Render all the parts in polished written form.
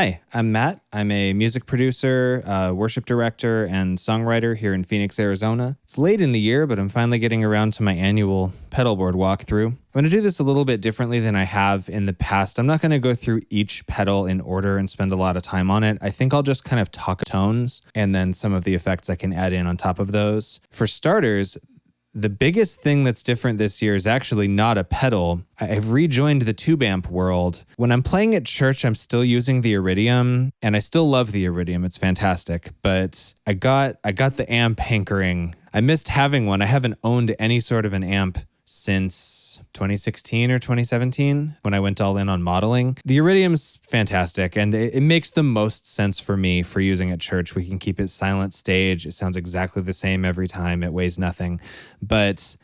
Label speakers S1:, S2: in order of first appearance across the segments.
S1: Hi, I'm Matt. I'm a music producer, worship director, and songwriter here in Phoenix, Arizona. It's late in the year, but I'm finally getting around to my annual Pedalboard walkthrough. I'm going to do this a little bit differently than I have in the past. I'm not going to go through each pedal in order and spend a lot of time on it. I think I'll just kind of talk tones and then some of the effects I can add in on top of those. For starters, the biggest thing that's different this year is actually not a pedal. I've rejoined the tube amp world. When I'm playing at church, I'm still using the Iridium, and I still love the Iridium. It's fantastic. But I got the amp hankering. I missed having one. I haven't owned any sort of an amp since 2016 or 2017 when I went all in on modeling. The Iridium's fantastic, and it makes the most sense for me for using at church. We can keep it silent stage. It sounds exactly the same every time. It weighs nothing. But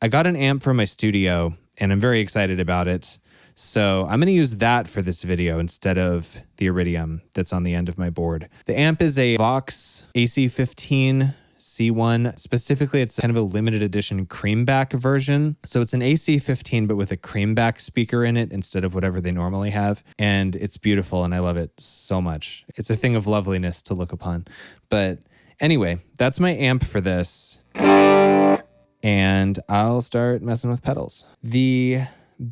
S1: I got an amp for my studio, and I'm very excited about it. So I'm going to use that for this video instead of the Iridium that's on the end of my board. The amp is a Vox AC15 C1. Specifically, it's kind of a limited edition Creamback version. So it's an AC15, but with a Creamback speaker in it instead of whatever they normally have. And it's beautiful, and I love it so much. It's a thing of loveliness to look upon. But anyway, that's my amp for this. And I'll start messing with pedals. The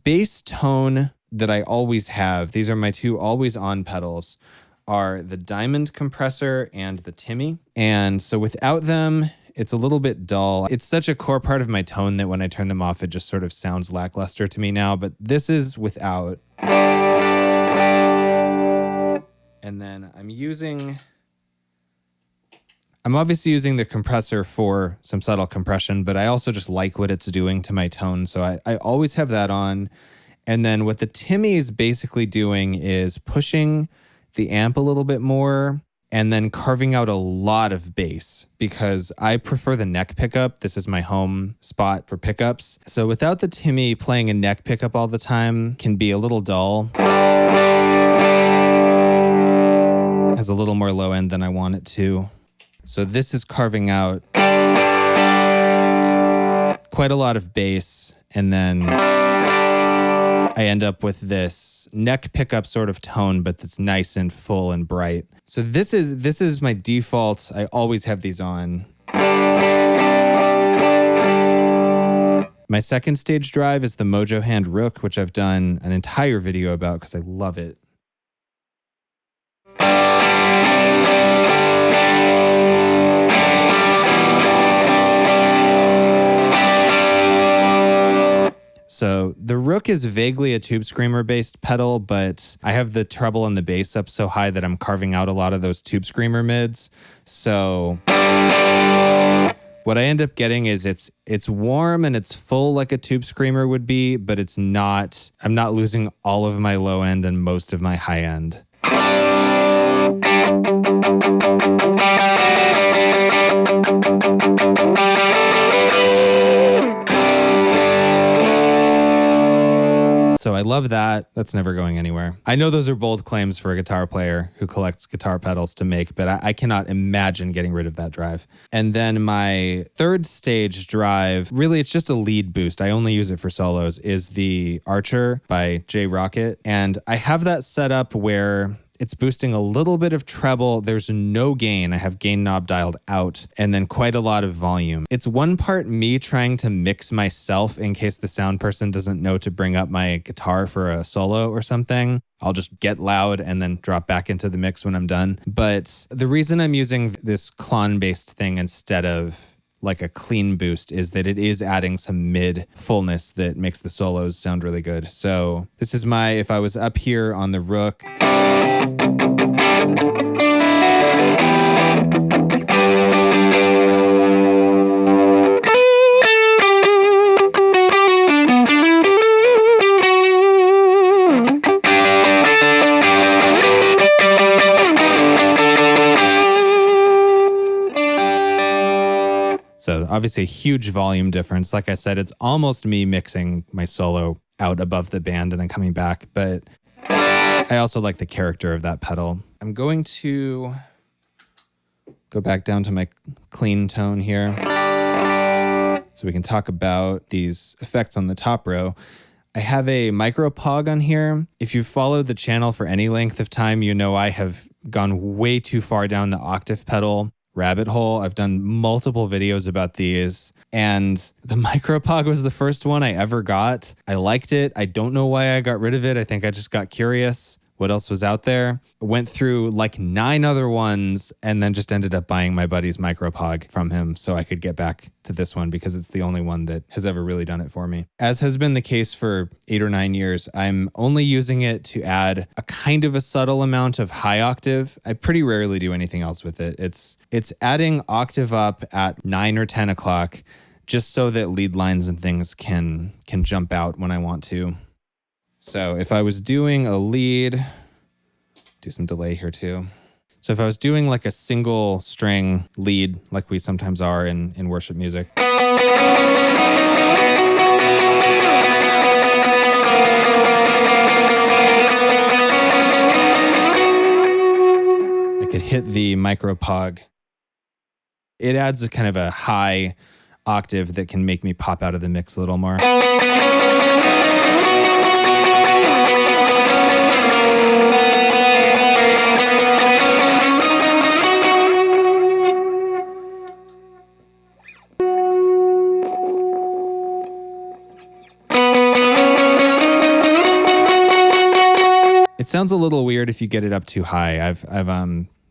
S1: bass tone that I always have, these are my two always-on pedals, are the Diamond compressor and the Timmy. And so without them, it's a little bit dull. It's such a core part of my tone that when I turn them off, it just sort of sounds lackluster to me now, but this is without. And then I'm obviously using the compressor for some subtle compression, but I also just like what it's doing to my tone. So I always have that on. And then what the Timmy is basically doing is pushing the amp a little bit more and then carving out a lot of bass because I prefer the neck pickup. This is my home spot for pickups. So without the Timmy, playing a neck pickup all the time can be a little dull. It has a little more low end than I want it to. So this is carving out quite a lot of bass, and then I end up with this neck pickup sort of tone, but that's nice and full and bright. So this is my default. I always have these on. My second stage drive is the Mojo Hand Rook, which I've done an entire video about because I love it. So the Rook is vaguely a Tube Screamer based pedal, but I have the treble and the bass up so high that I'm carving out a lot of those Tube Screamer mids. So what I end up getting is it's warm and it's full like a Tube Screamer would be, but I'm not losing all of my low end and most of my high end. So I love that. That's never going anywhere. I know those are bold claims for a guitar player who collects guitar pedals to make, but I cannot imagine getting rid of that drive. And then my third stage drive, really it's just a lead boost. I only use it for solos, is the Archer by Rockett. And I have that set up where it's boosting a little bit of treble. There's no gain. I have gain knob dialed out and then quite a lot of volume. It's one part me trying to mix myself in case the sound person doesn't know to bring up my guitar for a solo or something. I'll just get loud and then drop back into the mix when I'm done. But the reason I'm using this clon-based thing instead of like a clean boost is that it is adding some mid fullness that makes the solos sound really good. So this is if I was up here on the Rook, so obviously a huge volume difference. Like I said, it's almost me mixing my solo out above the band and then coming back, but I also like the character of that pedal. I'm going to go back down to my clean tone here so we can talk about these effects on the top row. I have a micro pog on here. If you've followed the channel for any length of time, you know I have gone way too far down the octave pedal rabbit hole. I've done multiple videos about these, and the micro pog was the first one I ever got. I liked it. I don't know why I got rid of it. I think I just got curious what else was out there. Went through like 9 other ones and then just ended up buying my buddy's micro pog from him so I could get back to this one because it's the only one that has ever really done it for me. As has been the case for 8 or 9 years, I'm only using it to add a kind of a subtle amount of high octave. I pretty rarely do anything else with it. It's adding octave up at 9 or 10 o'clock just so that lead lines and things can jump out when I want to. So if I was doing a lead, do some delay here too. So if I was doing like a single string lead, like we sometimes are in worship music, I could hit the micro pog. It adds a kind of a high octave that can make me pop out of the mix a little more. It sounds a little weird if you get it up too high. I've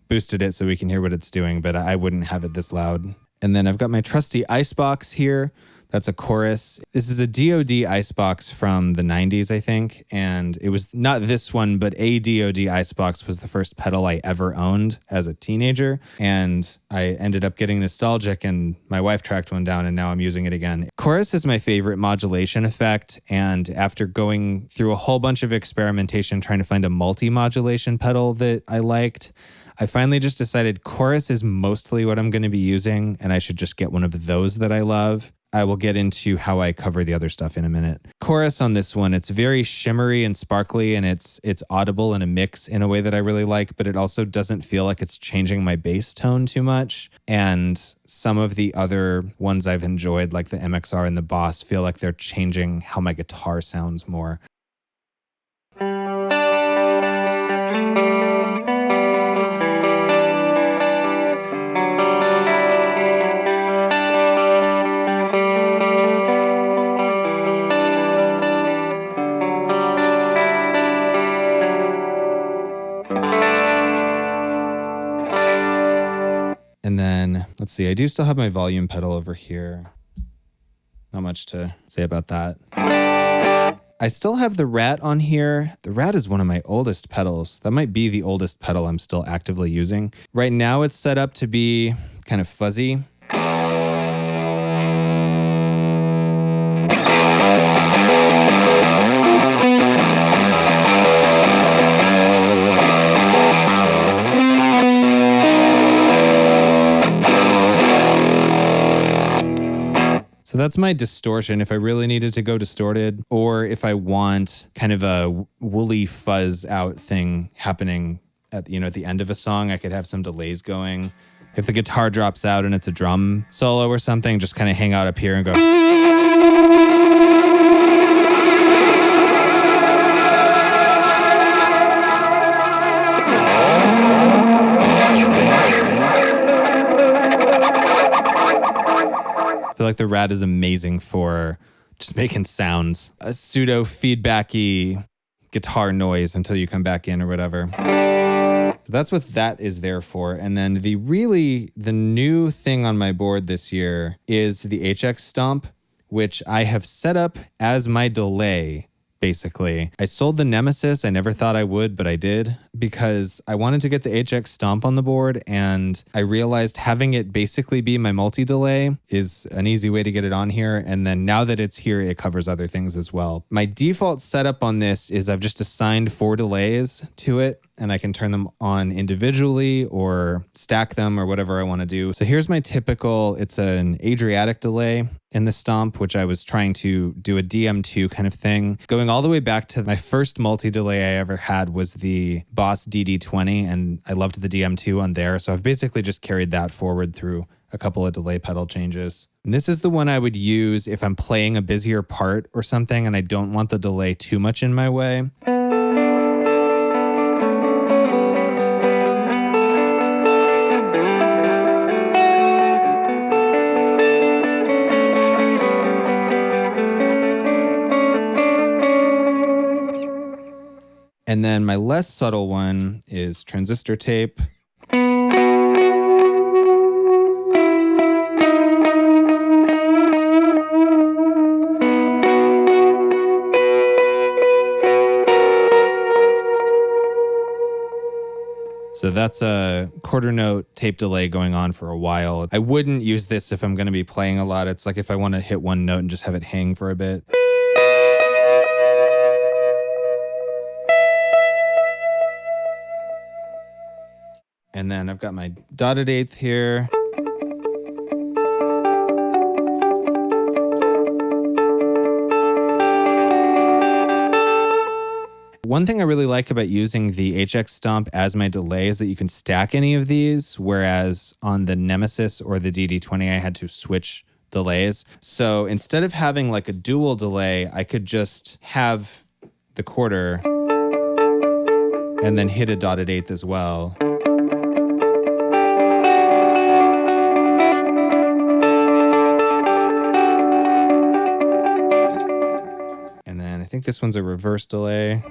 S1: boosted it so we can hear what it's doing, but I wouldn't have it this loud. And then I've got my trusty Icebox here. That's a chorus. This is a DoD Icebox from the 90s, I think. And it was not this one, but a DoD Icebox was the first pedal I ever owned as a teenager. And I ended up getting nostalgic and my wife tracked one down and now I'm using it again. Chorus is my favorite modulation effect. And after going through a whole bunch of experimentation trying to find a multi-modulation pedal that I liked, I finally just decided chorus is mostly what I'm going to be using and I should just get one of those that I love. I will get into how I cover the other stuff in a minute. Chorus on this one, it's very shimmery and sparkly and it's audible in a mix in a way that I really like, but it also doesn't feel like it's changing my bass tone too much. And some of the other ones I've enjoyed, like the MXR and the Boss, feel like they're changing how my guitar sounds more. And then, let's see, I do still have my volume pedal over here. Not much to say about that. I still have the Rat on here. The Rat is one of my oldest pedals. That might be the oldest pedal I'm still actively using. Right now it's set up to be kind of fuzzy. So that's my distortion if I really needed to go distorted, or if I want kind of a woolly fuzz out thing happening at the end of a song, I could have some delays going. If the guitar drops out and it's a drum solo or something, just kind of hang out up here and go. I feel like the Rat is amazing for just making sounds, a pseudo feedbacky guitar noise until you come back in or whatever. So that's what that is there for. And then the new thing on my board this year is the HX Stomp, which I have set up as my delay. Basically, I sold the Nemesis. I never thought I would, but I did because I wanted to get the HX Stomp on the board. And I realized having it basically be my multi-delay is an easy way to get it on here. And then now that it's here, it covers other things as well. My default setup on this is I've just assigned 4 delays to it. And I can turn them on individually or stack them or whatever I want to do. So here's my typical, it's an Adriatic delay in the Stomp, which I was trying to do a DM2 kind of thing. Going all the way back to my first multi-delay I ever had was the Boss DD20, and I loved the DM2 on there. So I've basically just carried that forward through a couple of delay pedal changes. And this is the one I would use if I'm playing a busier part or something and I don't want the delay too much in my way. And then my less subtle one is transistor tape. So that's a quarter note tape delay going on for a while. I wouldn't use this if I'm going to be playing a lot. It's like if I want to hit one note and just have it hang for a bit. And then I've got my dotted eighth here. One thing I really like about using the HX Stomp as my delay is that you can stack any of these, whereas on the Nemesis or the DD20, I had to switch delays. So instead of having like a dual delay, I could just have the quarter and then hit a dotted eighth as well. And then I think this one's a reverse delay.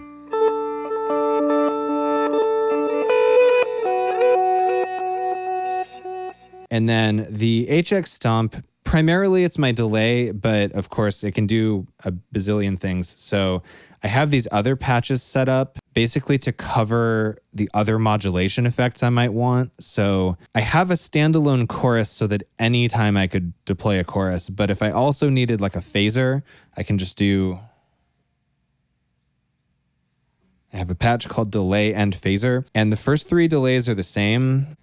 S1: And then the HX Stomp, primarily it's my delay, but of course it can do a bazillion things. So I have these other patches set up basically to cover the other modulation effects I might want. So I have a standalone chorus so that anytime I could deploy a chorus, but if I also needed like a phaser, I can just do... I have a patch called delay and phaser, and the first three delays are the same.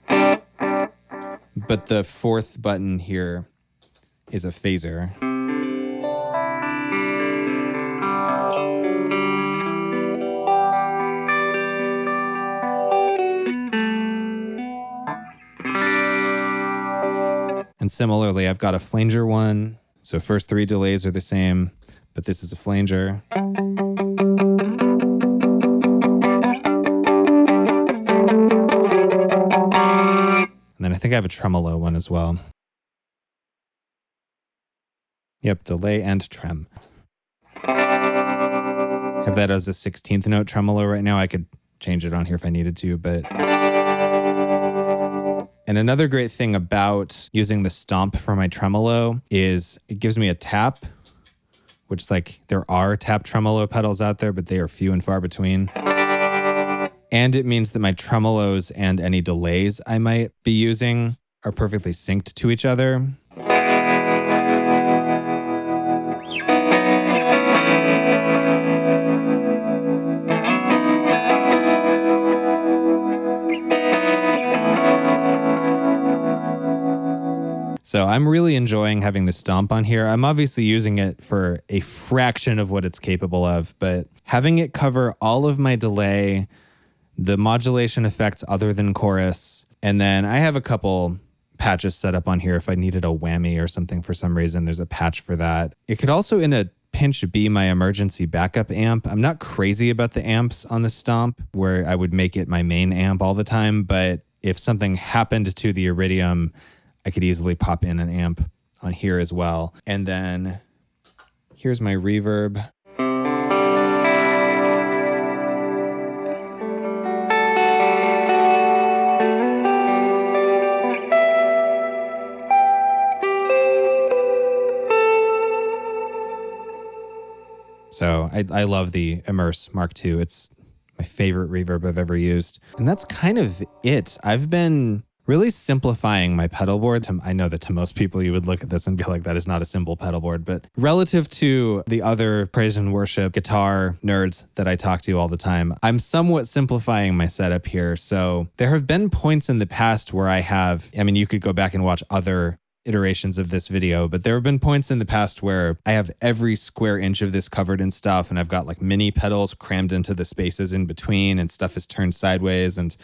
S1: But the fourth button here is a phaser. And similarly, I've got a flanger one. So first three delays are the same, but this is a flanger. And then I think I have a tremolo one as well. Yep, delay and trem. I have that as a 16th note tremolo right now. I could change it on here if I needed to, but... And another great thing about using the Stomp for my tremolo is it gives me a tap, which like there are tap tremolo pedals out there, but they are few and far between. And it means that my tremolos and any delays I might be using are perfectly synced to each other. So I'm really enjoying having the Stomp on here. I'm obviously using it for a fraction of what it's capable of, but having it cover all of my delay, the modulation effects other than chorus, and then I have a couple patches set up on here if I needed a whammy or something for some reason. There's a patch for that. It could also in a pinch be my emergency backup amp. I'm not crazy about the amps on the Stomp where I would make it my main amp all the time, but if something happened to the Iridium, I could easily pop in an amp on here as well. And then here's my reverb. So I love the Immerse Mark II. It's my favorite reverb I've ever used. And that's kind of it. I've been really simplifying my pedal board. I know that to most people you would look at this and be like, that is not a simple pedal board, but relative to the other praise and worship guitar nerds that I talk to all the time, I'm somewhat simplifying my setup here. So there have been points in the past where you could go back and watch other iterations of this video, but there have been points in the past where I have every square inch of this covered in stuff, and I've got like mini pedals crammed into the spaces in between, and stuff is turned sideways, and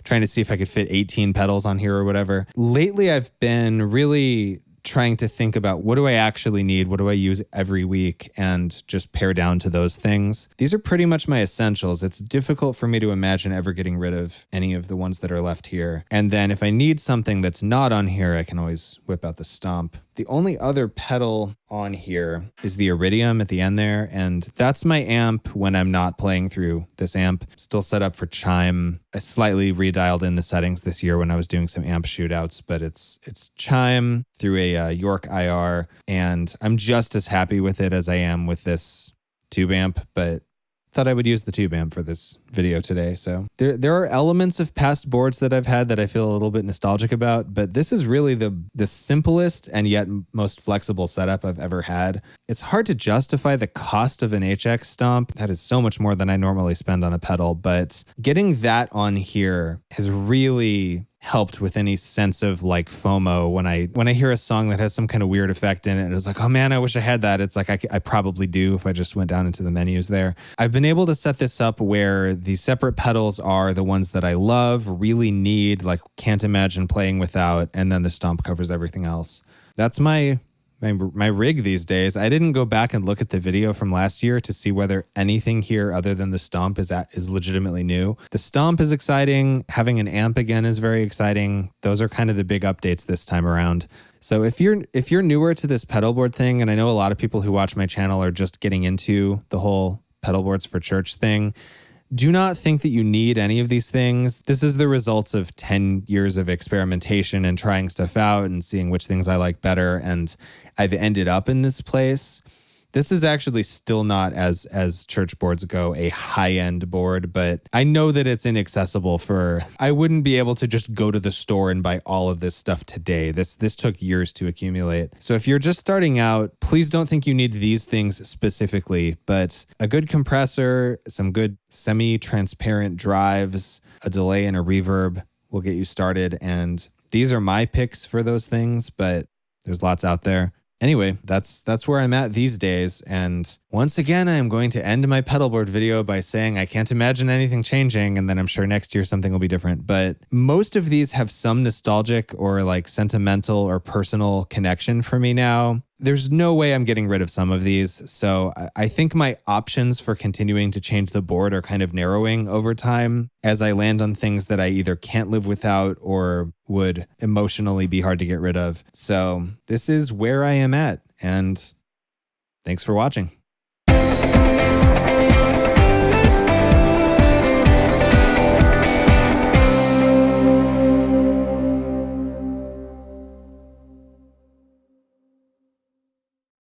S1: trying to see if I could fit 18 pedals on here or whatever. Lately, I've been really trying to think about what do I actually need? What do I use every week? And just pare down to those things. These are pretty much my essentials. It's difficult for me to imagine ever getting rid of any of the ones that are left here. And then if I need something that's not on here, I can always whip out the Stomp. The only other pedal on here is the Iridium at the end there, and that's my amp when I'm not playing through this amp. Still set up for chime. I slightly redialed in the settings this year when I was doing some amp shootouts, but it's chime through a York IR, and I'm just as happy with it as I am with this tube amp, but thought I would use the tube amp for this video today. So there are elements of past boards that I've had that I feel a little bit nostalgic about, but this is really the simplest and yet most flexible setup I've ever had. It's hard to justify the cost of an HX Stomp. That is so much more than I normally spend on a pedal, but getting that on here has really helped with any sense of like FOMO when I hear a song that has some kind of weird effect in it. And it's like, oh man, I wish I had that. It's like I probably do if I just went down into the menus there. I've been able to set this up where the separate pedals are the ones that I love, really need, like can't imagine playing without, and then the Stomp covers everything else. That's my rig these days. I didn't go back and look at the video from last year to see whether anything here other than the Stomp is legitimately new. The Stomp is exciting. Having an amp again is very exciting. Those are kind of the big updates this time around. So if you're newer to this pedalboard thing, and I know a lot of people who watch my channel are just getting into the whole pedalboards for church thing, do not think that you need any of these things. This is the results of 10 years of experimentation and trying stuff out and seeing which things I like better. And I've ended up in this place. This is actually still not, as church boards go, a high-end board, but I know that it's inaccessible I wouldn't be able to just go to the store and buy all of this stuff today. This took years to accumulate. So if you're just starting out, please don't think you need these things specifically, but a good compressor, some good semi-transparent drives, a delay and a reverb will get you started. And these are my picks for those things, but there's lots out there. Anyway, that's where I'm at these days. And once again, I am going to end my pedalboard video by saying I can't imagine anything changing, and then I'm sure next year something will be different. But most of these have some nostalgic or like sentimental or personal connection for me now. There's no way I'm getting rid of some of these. So I think my options for continuing to change the board are kind of narrowing over time as I land on things that I either can't live without or would emotionally be hard to get rid of. So this is where I am at. And thanks for watching.